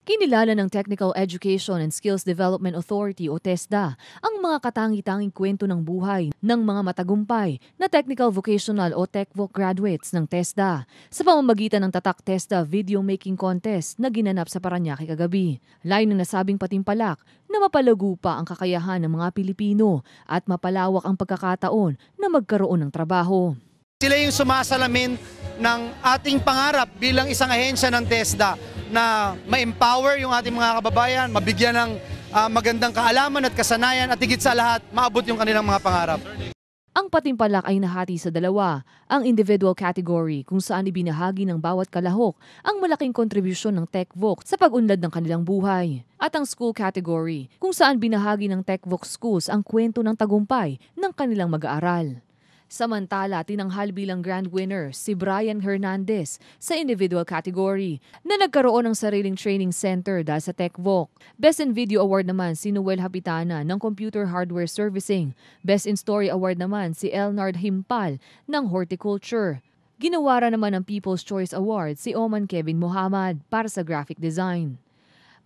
Kinilala ng Technical Education and Skills Development Authority o TESDA ang mga katangi-tanging kwento ng buhay ng mga matagumpay na Technical Vocational o TechVoc graduates ng TESDA sa pamamagitan ng Tatak TESDA Video Making Contest na ginanap sa Parañaque kagabi. Layo ng nasabing patimpalak na mapalago pa ang kakayahan ng mga Pilipino at mapalawak ang pagkakataon na magkaroon ng trabaho. Sila yung sumasalamin ng ating pangarap bilang isang ahensya ng TESDA na ma-empower yung ating mga kababayan, mabigyan ng magandang kaalaman at kasanayan at higit sa lahat, maabot yung kanilang mga pangarap. Ang patimpalak ay nahati sa dalawa, ang individual category kung saan ibinahagi ng bawat kalahok ang malaking kontribusyon ng TechVoc sa pag-unlad ng kanilang buhay. At ang school category kung saan binahagi ng TechVoc schools ang kwento ng tagumpay ng kanilang mag-aaral. Samantala, tinanghal bilang grand winner si Brian Hernandez sa individual category na nagkaroon ng sariling training center dahil sa TechVoc. Best in Video Award naman si Noel Hapitana ng Computer Hardware Servicing. Best in Story Award naman si Elnard Himpal ng Horticulture. Ginawara naman ng People's Choice Award si Oman Kevin Mohamad para sa graphic design.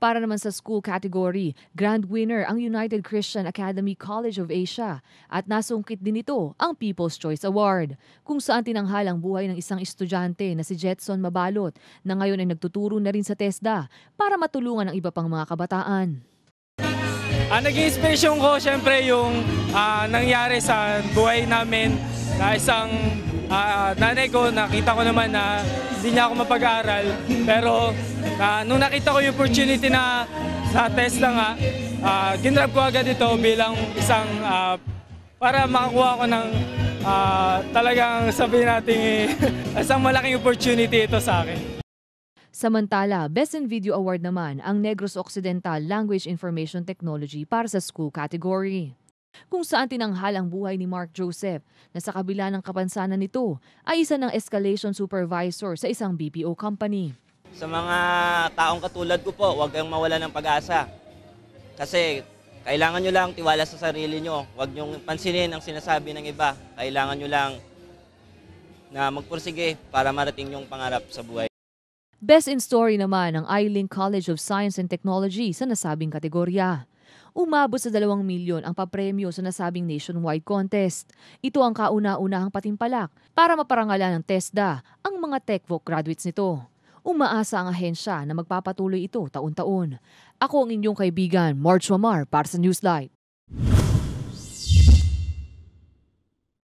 Para naman sa school category, grand winner ang United Christian Academy College of Asia at nasungkit din ito ang People's Choice Award, kung saan tinanghal ang buhay ng isang estudyante na si Jetson Mabalot na ngayon ay nagtuturo na rin sa TESDA para matulungan ang iba pang mga kabataan. Naging inspirasyon ko syempre yung nangyari sa buhay namin na isang nanay ko, nakita ko naman na hindi niya ako mapag-aaral. Pero nung nakita ko yung opportunity na sa TESDA nga, ginrab ko agad ito bilang isang para makakuha ko ng talagang sabihin natin isang malaking opportunity ito sa akin. Samantala, Best in Video Award naman ang Negros Occidental Language Information Technology para sa school category, kung saan tinanghal ang buhay ni Mark Joseph na sa kabila ng kapansanan nito ay isa ng escalation supervisor sa isang BPO company. Sa mga taong katulad ko po, huwag kayong mawala ng pag-asa. Kasi kailangan nyo lang tiwala sa sarili nyo. Huwag nyo pansinin ang sinasabi ng iba. Kailangan nyo lang na magpursige para marating yung pangarap sa buhay. Best in Story naman ang iLink College of Science and Technology sa nasabing kategorya. Umabot sa 2 milyon ang papremyo sa nasabing nationwide contest. Ito ang kauna-unahang patimpalak para maparangalan ng TESDA ang mga TechVoc graduates nito. Umaasa ang ahensya na magpapatuloy ito taon-taon. Ako ang inyong kaibigan, Marge Mamar para sa Newslight.